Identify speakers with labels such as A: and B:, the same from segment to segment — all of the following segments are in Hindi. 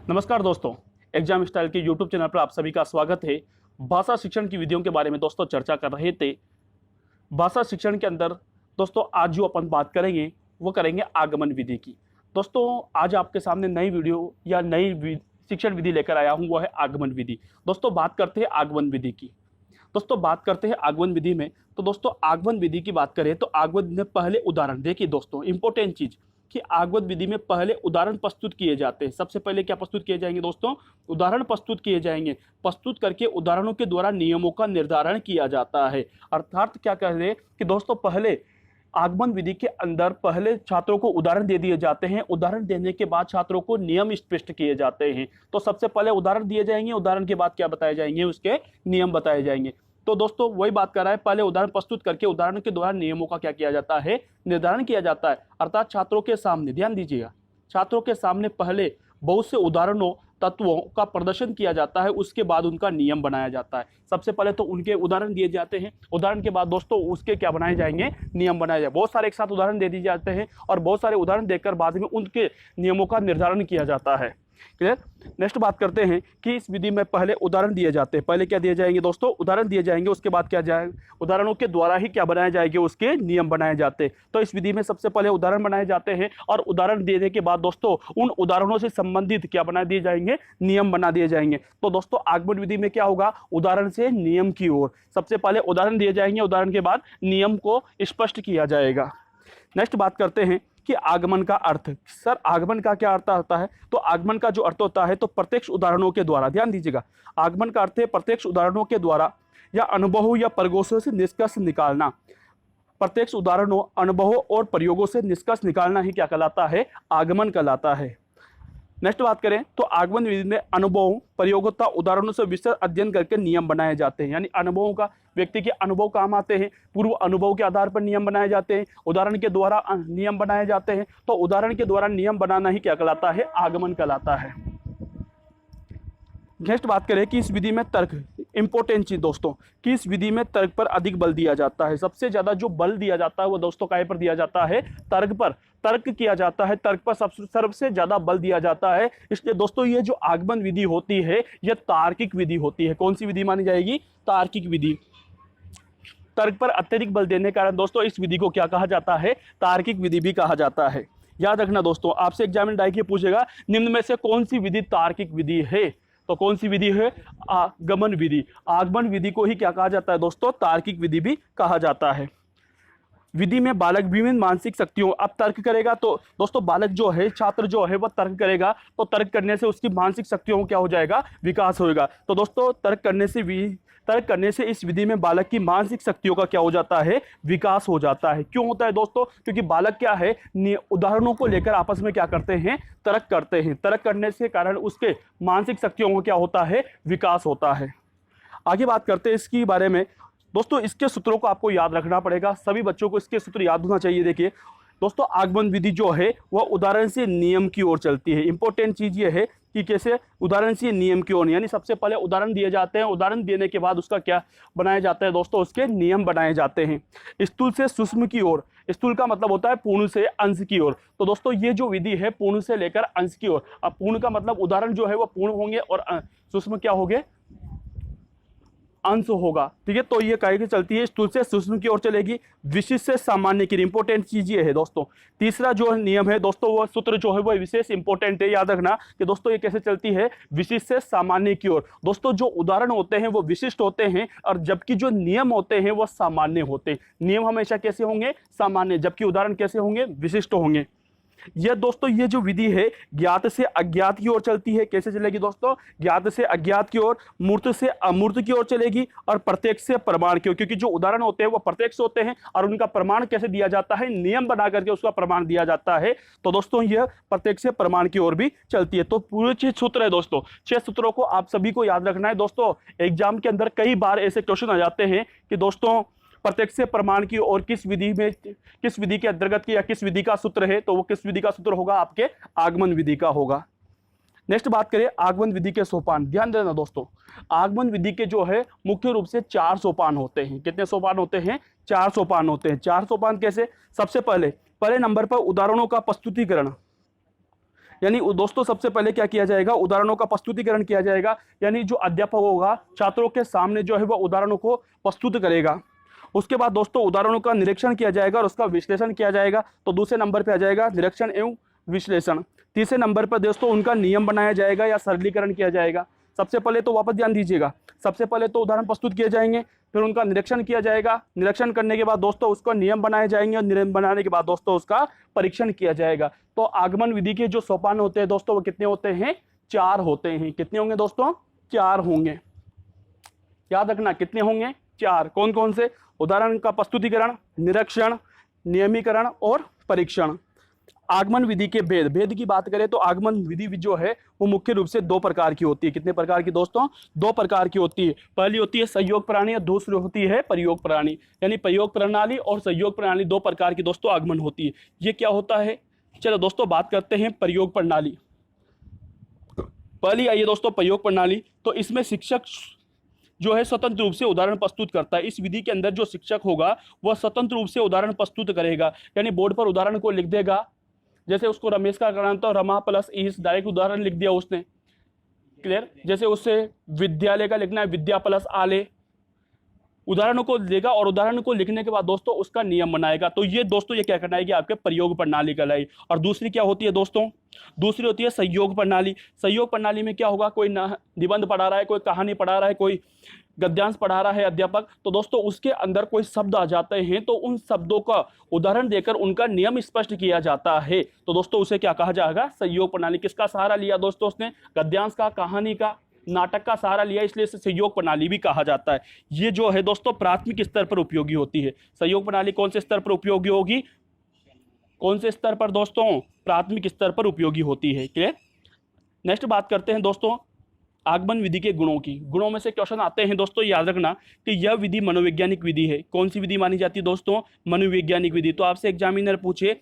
A: नमस्कार दोस्तों, एग्जाम स्टाइल के यूट्यूब चैनल पर आप सभी का स्वागत है। भाषा शिक्षण की विधियों के बारे में दोस्तों चर्चा कर रहे थे। भाषा शिक्षण के अंदर दोस्तों आज जो अपन बात करेंगे वो करेंगे आगमन विधि की। दोस्तों आज आपके सामने नई वीडियो या शिक्षण विधि लेकर आया हूँ, वो है आगमन विधि। दोस्तों बात करते हैं आगमन विधि की। दोस्तों बात करते हैं आगमन विधि में, तो दोस्तों आगमन विधि की बात करें तो आगमन में पहले उदाहरण देखिए दोस्तों, इंपॉर्टेंट चीज कि आगमन विधि में पहले उदाहरण प्रस्तुत किए जाते हैं। सबसे पहले क्या प्रस्तुत किए जाएंगे दोस्तों? उदाहरण प्रस्तुत किए जाएंगे। प्रस्तुत करके उदाहरणों के द्वारा नियमों का निर्धारण किया जाता है। अर्थात क्या कह रहे हैं कि दोस्तों पहले आगमन विधि के अंदर पहले छात्रों को उदाहरण दे दिए जाते हैं। उदाहरण देने के बाद छात्रों को नियम स्पष्ट किए जाते हैं। तो सबसे पहले उदाहरण दिए जाएंगे, उदाहरण के बाद क्या बताए जाएंगे, उसके नियम बताए जाएंगे। तो दोस्तों वही बात कर रहा है, पहले उदाहरण प्रस्तुत करके उदाहरण के द्वारा नियमों का क्या किया जाता है, निर्धारण किया जाता है। अर्थात छात्रों के सामने, ध्यान दीजिएगा, छात्रों के सामने पहले बहुत से उदाहरणों तत्वों का प्रदर्शन किया जाता है, उसके बाद उनका नियम बनाया जाता है। सबसे पहले तो उनके उदाहरण दिए जाते हैं, उदाहरण के बाद दोस्तों उसके क्या बनाए जाएंगे, नियम बनाए जाए। बहुत सारे एक साथ उदाहरण दे दिए जाते हैं और बहुत सारे उदाहरण देकर बाद में उनके नियमों का निर्धारण किया जाता है। क्लियर? नेक्स्ट बात करते हैं कि इस विधि में पहले उदाहरण दिए जाते हैं। पहले क्या दिए जाएंगे दोस्तों? उदाहरण दिए जाएंगे, उसके बाद क्या जाए, उदाहरणों के द्वारा ही क्या बनाए जाएंगे, उसके नियम बनाए जाते हैं। तो इस विधि में सबसे पहले उदाहरण बनाए जाते हैं और उदाहरण देने के बाद दोस्तों उन उदाहरणों से संबंधित क्या बना दिए जाएंगे, नियम बना दिए जाएंगे। तो दोस्तों आगमन विधि में क्या होगा, उदाहरण से नियम की ओर। सबसे पहले उदाहरण दिए जाएंगे, उदाहरण के बाद नियम को स्पष्ट किया जाएगा। नेक्स्ट बात करते हैं कि आगमन का अर्थ। सर आगमन का क्या अर्थ होता है? तो आगमन का जो अर्थ होता है तो प्रत्यक्ष उदाहरणों के द्वारा, ध्यान दीजिएगा, आगमन का अर्थ है प्रत्यक्ष उदाहरणों के द्वारा या अनुभवों या प्रयोगों से निष्कर्ष निकालना। प्रत्यक्ष उदाहरणों, अनुभवों और प्रयोगों से निष्कर्ष निकालना ही क्या कहलाता है, आगमन कहलाता है। नेक्स्ट बात करें तो आगमन विधि में अनुभवों, प्रयोगों तथा उदाहरणों से विस्तृत अध्ययन करके नियम बनाए जाते हैं। यानी अनुभवों का, व्यक्ति के अनुभव काम आते हैं, पूर्व अनुभव के आधार पर नियम बनाए जाते हैं, उदाहरण के द्वारा नियम बनाए जाते हैं। तो उदाहरण के द्वारा नियम बनाना ही क्या कहलाता है, आगमन कहलाता है। नेक्स्ट बात करें कि इस विधि में तर्क, इंपॉर्टेंट चीज दोस्तों, कि इस विधि में तर्क पर अधिक बल दिया जाता है। सबसे ज्यादा जो बल दिया जाता है वो दोस्तों काय पर दिया जाता है, तर्क पर। तर्क किया जाता है, तर्क पर सबसे ज्यादा बल दिया जाता है। इसलिए दोस्तों ये जो आगमन विधि होती है यह तार्किक विधि होती है। कौन सी विधि मानी जाएगी, तार्किक विधि। तर्क पर अत्यधिक बल देने के कारण दोस्तों इस विधि को क्या कहा जाता है, तार्किक विधि भी कहा जाता है। याद रखना दोस्तों, आपसे एग्जामिनर डायरेक्ट ये पूछेगा निम्न में से कौन सी विधि तार्किक विधि है, तो कौन सी विधि है, आगमन विधि। आगमन विधि को ही क्या कहा जाता है दोस्तों, तार्किक विधि भी कहा जाता है। विधि में बालक विभिन्न मानसिक शक्तियों, अब तर्क करेगा तो दोस्तों बालक जो है, छात्र जो है वह तर्क करेगा, तो तर्क करने से उसकी मानसिक शक्तियों क्या हो जाएगा, विकास होगा। तो दोस्तों तर्क करने से इस विधि में बालक की मानसिक शक्तियों का क्या हो जाता है, विकास हो जाता है। क्यों होता है दोस्तों? क्योंकि बालक क्या है, उदाहरणों को लेकर आपस में क्या करते हैं, तर्क करते हैं। तर्क करने से कारण उसके मानसिक शक्तियों को क्या होता है, विकास होता है। आगे बात करते हैं इसके बारे में दोस्तों। इसके सूत्रों को आपको याद रखना पड़ेगा, सभी बच्चों को इसके सूत्र याद होना चाहिए। देखिए दोस्तों आगमन विधि जो है वह उदाहरण से नियम की ओर चलती है। इंपॉर्टेंट चीज ये है कि कैसे उदाहरण से नियम की ओर, यानी सबसे पहले उदाहरण दिए जाते हैं, उदाहरण देने के बाद उसका क्या बनाया जाता है दोस्तों, उसके नियम बनाए जाते हैं। स्थूल से सूक्ष्म की ओर, स्थूल का मतलब होता है पूर्ण से अंश की ओर। तो दोस्तों ये जो विधि है पूर्ण से लेकर अंश की ओर। अब पूर्ण का मतलब उदाहरण जो है वह पूर्ण होंगे और सूक्ष्म क्या होंगे, अंश होगा। ठीक है, तो ये कहीं चलती है, स्थूल से सूक्ष्म की ओर चलेगी, विशिष्ट से सामान्य की। इंपॉर्टेंट चीज ये है दोस्तों। तीसरा जो नियम है दोस्तों, वो सूत्र जो है वो विशेष इंपॉर्टेंट है। याद रखना कि दोस्तों ये कैसे चलती है, विशिष्ट से सामान्य की ओर। दोस्तों जो उदाहरण होते हैं वो विशिष्ट होते हैं और जबकि जो नियम होते हैं वो सामान्य होते हैं। नियम हमेशा कैसे होंगे, सामान्य, जबकि उदाहरण कैसे होंगे, विशिष्ट होंगे। यह दोस्तों ये जो विधि है ज्ञात से अज्ञात की ओर चलती है। कैसे चलेगी दोस्तों, ज्ञात से अज्ञात की ओर, मूर्त से अमूर्त की ओर चलेगी और प्रत्यक्ष से प्रमाण की ओर। क्योंकि जो उदाहरण होते हैं वो प्रत्यक्ष होते हैं और उनका प्रमाण कैसे दिया जाता है, नियम बना करके उसका प्रमाण दिया जाता है। तो दोस्तों यह प्रत्यक्ष से प्रमाण की ओर भी चलती है। तो पूरे 6 सूत्र है दोस्तों, 6 सूत्रों को आप सभी को याद रखना है दोस्तों। एग्जाम के अंदर कई बार ऐसे क्वेश्चन आ जाते हैं कि दोस्तों प्रत्यक्ष से प्रमाण की और किस विधि में, किस विधि के अंतर्गत की या किस विधि का सूत्र है, तो वो किस विधि का सूत्र होगा, आपके आगमन विधि का होगा। नेक्स्ट बात करें आगमन विधि के सोपान। ध्यान देना दोस्तों, आगमन विधि के जो है मुख्य रूप से 4 सोपान होते हैं। कितने सोपान होते हैं, 4 सोपान होते हैं। 4 सोपान कैसे, सबसे पहले नंबर पर उदाहरणों का प्रस्तुतिकरण, यानी दोस्तों सबसे पहले क्या किया जाएगा, उदाहरणों का प्रस्तुतिकरण किया जाएगा। यानी जो अध्यापक होगा छात्रों के सामने जो है वह उदाहरणों को प्रस्तुत करेगा। उसके बाद दोस्तों उदाहरणों का निरीक्षण किया जाएगा और उसका विश्लेषण किया जाएगा। तो दूसरे नंबर पे आ जाएगा निरीक्षण एवं विश्लेषण। तीसरे नंबर पर दोस्तों उनका नियम बनाया जाएगा या सरलीकरण किया जाएगा। सबसे पहले तो वापस ध्यान दीजिएगा, सबसे पहले तो उदाहरण प्रस्तुत किए जाएंगे, फिर उनका निरीक्षण किया जाएगा, निरीक्षण करने के बाद दोस्तों उसका नियम बनाए जाएंगे और नियम बनाने के बाद दोस्तों उसका परीक्षण किया जाएगा। तो आगमन विधि के जो सोपान होते हैं दोस्तों वो कितने होते हैं, 4 होते हैं। कितने होंगे दोस्तों, 4 होंगे। याद रखना कितने होंगे, 4। कौन कौन से, उदाहरण का प्रस्तुतिकरण, निरीक्षण, नियमीकरण और परीक्षण। आगमन विधि के भेद की बात करें तो आगमन विधि जो है वो मुख्य रूप से 2 प्रकार की होती है। कितने प्रकार की दोस्तों, 2 प्रकार की होती है। पहली होती है सहयोग प्रणाली और दूसरी होती है प्रयोग प्रणाली। यानी प्रयोग प्रणाली और सहयोग प्रणाली 2 प्रकार की दोस्तों आगमन होती है। ये क्या होता है, चलो दोस्तों बात करते हैं प्रयोग प्रणाली। पहली आइए दोस्तों प्रयोग प्रणाली। तो इसमें शिक्षक जो है स्वतंत्र रूप से उदाहरण प्रस्तुत करता है। इस विधि के अंदर जो शिक्षक होगा वह स्वतंत्र रूप से उदाहरण प्रस्तुत करेगा। यानी बोर्ड पर उदाहरण को लिख देगा, जैसे उसको रमेश का करना तो रमा प्लस ईस, डायरेक्ट उदाहरण लिख दिया उसने, क्लियर। जैसे उससे विद्यालय का लिखना है विद्या प्लस आले, उदाहरणों को लेगा और उदाहरण को लिखने के बाद दोस्तों उसका नियम बनाएगा। तो ये दोस्तों ये क्या करना है कि आपके प्रयोग प्रणाली कहलाई। और दूसरी क्या होती है दोस्तों, दूसरी होती है सहयोग प्रणाली। सहयोग प्रणाली में क्या होगा, कोई निबंध पढ़ा रहा है, कोई कहानी पढ़ा रहा है, कोई गद्यांश पढ़ा रहा है अध्यापक, तो दोस्तों उसके अंदर कोई शब्द आ जाते हैं तो उन शब्दों का उदाहरण देकर उनका नियम स्पष्ट किया जाता है। तो दोस्तों उसे क्या कहा जाएगा, सहयोग प्रणाली। किसका सहारा लिया दोस्तों उसने, गद्यांश का, कहानी का, नाटक का सहारा लिया, इसलिए इसे सहयोग प्रणाली भी कहा जाता है। ये जो है दोस्तों प्राथमिक स्तर पर उपयोगी होती है। सहयोग प्रणाली कौन से स्तर पर उपयोगी होगी, कौन से स्तर पर दोस्तों, प्राथमिक स्तर पर उपयोगी होती है, क्लियर। नेक्स्ट बात करते हैं दोस्तों आगमन विधि के गुणों की। गुणों में से क्वेश्चन आते हैं दोस्तों, याद रखना कि यह विधि मनोवैज्ञानिक विधि है। कौन सी विधि मानी जाती है दोस्तों, मनोवैज्ञानिक विधि। तो आपसे एग्जामिनर पूछे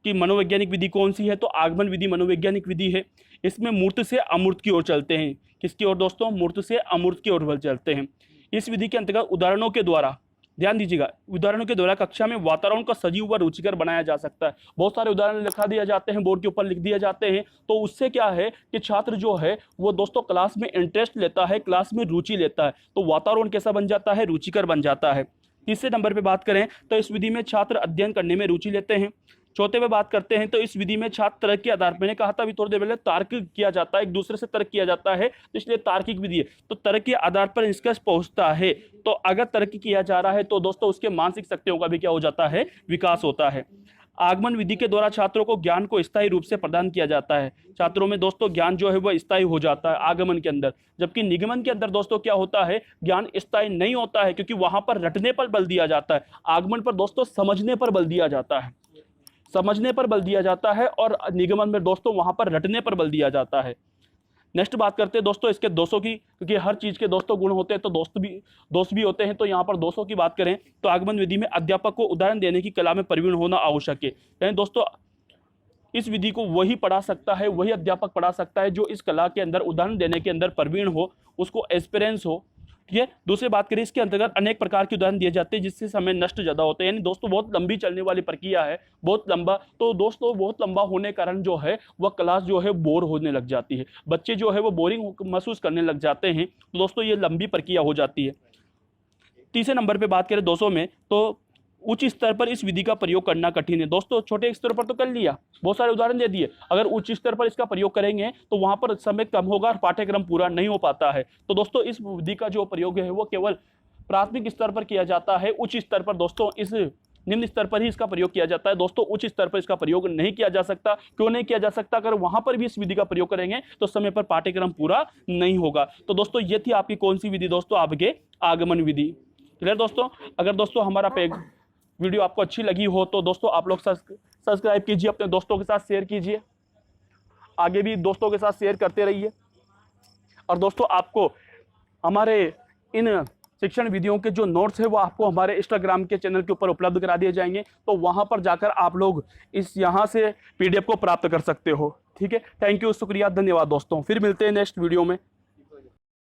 A: कि मनोवैज्ञानिक विधि कौन सी है, तो आगमन विधि मनोवैज्ञानिक विधि है। इसमें मूर्त से अमूर्त की ओर चलते हैं। किसकी ओर दोस्तों, मूर्त से अमूर्त की ओर चलते हैं। इस विधि के अंतर्गत उदाहरणों के द्वारा, ध्यान दीजिएगा, उदाहरणों के द्वारा कक्षा में वातावरण को सजीव व रुचिकर बनाया जा सकता है। बहुत सारे उदाहरण लिखा दिए जाते हैं, बोर्ड के ऊपर लिख दिए जाते हैं, तो उससे क्या है कि छात्र जो है वो दोस्तों क्लास में इंटरेस्ट लेता है, क्लास में रुचि लेता है, तो वातावरण कैसा बन जाता है, रुचिकर बन जाता है। तीसरे नंबर पे बात करें तो इस विधि में छात्र अध्ययन करने में रुचि लेते हैं। चौथे पे बात करते हैं तो इस विधि में छात्र तर्क के आधार पर, मैंने कहा था अभी थोड़ी देर पहले, तर्क किया जाता है, एक दूसरे से तर्क किया जाता है, तो इसलिए तार्किक विधि है। तो तर्क के आधार पर निष्कर्ष पहुंचता है। तो अगर तर्क किया जा रहा है तो दोस्तों उसके मानसिक शक्तियों का भी क्या हो जाता है, विकास होता है। आगमन विधि के द्वारा छात्रों को ज्ञान को स्थायी रूप से प्रदान किया जाता है। छात्रों में दोस्तों ज्ञान जो है वह स्थायी हो जाता है आगमन के अंदर, जबकि निगमन के अंदर दोस्तों क्या होता है, ज्ञान स्थायी नहीं होता है, क्योंकि वहां पर रटने पर बल दिया जाता है। आगमन पर दोस्तों समझने पर बल दिया जाता है, समझने पर बल दिया जाता है, और निगमन में दोस्तों वहां पर रटने पर बल दिया जाता है। नेक्स्ट बात करते हैं दोस्तों इसके दोषों की, क्योंकि हर चीज के दोस्तों गुण होते हैं तो दोष भी होते हैं। तो यहाँ पर दोषों की बात करें तो आगमन विधि में अध्यापक को उदाहरण देने की कला में प्रवीण होना आवश्यक है। यानी दोस्तों इस विधि को वही पढ़ा सकता है, वही अध्यापक पढ़ा सकता है जो इस कला के अंदर, उदाहरण देने के अंदर प्रवीण हो, उसको एक्सपीरियंस हो, ठीक है। दूसरी बात करें, इसके अंतर्गत अनेक प्रकार के उदाहरण दिए जाते हैं जिससे समय नष्ट ज्यादा होता है। यानी दोस्तों बहुत लंबी चलने वाली प्रक्रिया है, बहुत लंबा, तो दोस्तों बहुत लंबा होने के कारण जो है वह क्लास जो है बोर होने लग जाती है, बच्चे जो है वो बोरिंग महसूस करने लग जाते हैं, तो दोस्तों ये लंबी प्रक्रिया हो जाती है। तीसरे नंबर पर बात करें दोस्तों में, तो उच्च स्तर पर इस विधि का प्रयोग करना कठिन है। दोस्तों छोटे स्तर पर तो कर लिया, बहुत सारे उदाहरण दे दिए, अगर उच्च स्तर पर इसका प्रयोग करेंगे तो वहां पर समय कम होगा और पाठ्यक्रम पूरा नहीं हो पाता है। तो दोस्तों इस विधि का जो प्रयोग है वो केवल प्राथमिक स्तर पर किया जाता है। उच्च स्तर पर दोस्तों, इस निम्न स्तर पर ही इसका प्रयोग किया जाता है। दोस्तों उच्च स्तर पर इसका प्रयोग नहीं किया जा सकता। क्यों नहीं किया जा सकता? अगर वहां पर भी इस विधि का प्रयोग करेंगे तो समय पर पाठ्यक्रम पूरा नहीं होगा। तो दोस्तों ये थी आपकी कौन सी विधि दोस्तों, आपके आगमन विधि। क्लियर दोस्तों? अगर दोस्तों हमारा वीडियो आपको अच्छी लगी हो तो दोस्तों आप लोग सब्सक्राइब कीजिए, अपने दोस्तों के साथ शेयर कीजिए, आगे भी दोस्तों के साथ शेयर करते रहिए। और दोस्तों आपको हमारे इन शिक्षण विधियों के जो नोट्स है वो आपको हमारे इंस्टाग्राम के चैनल के ऊपर उपलब्ध करा दिए जाएंगे, तो वहां पर जाकर आप लोग यहाँ से PDF को प्राप्त कर सकते हो। ठीक है, थैंक यू, शुक्रिया, धन्यवाद दोस्तों। फिर मिलते हैं नेक्स्ट वीडियो में।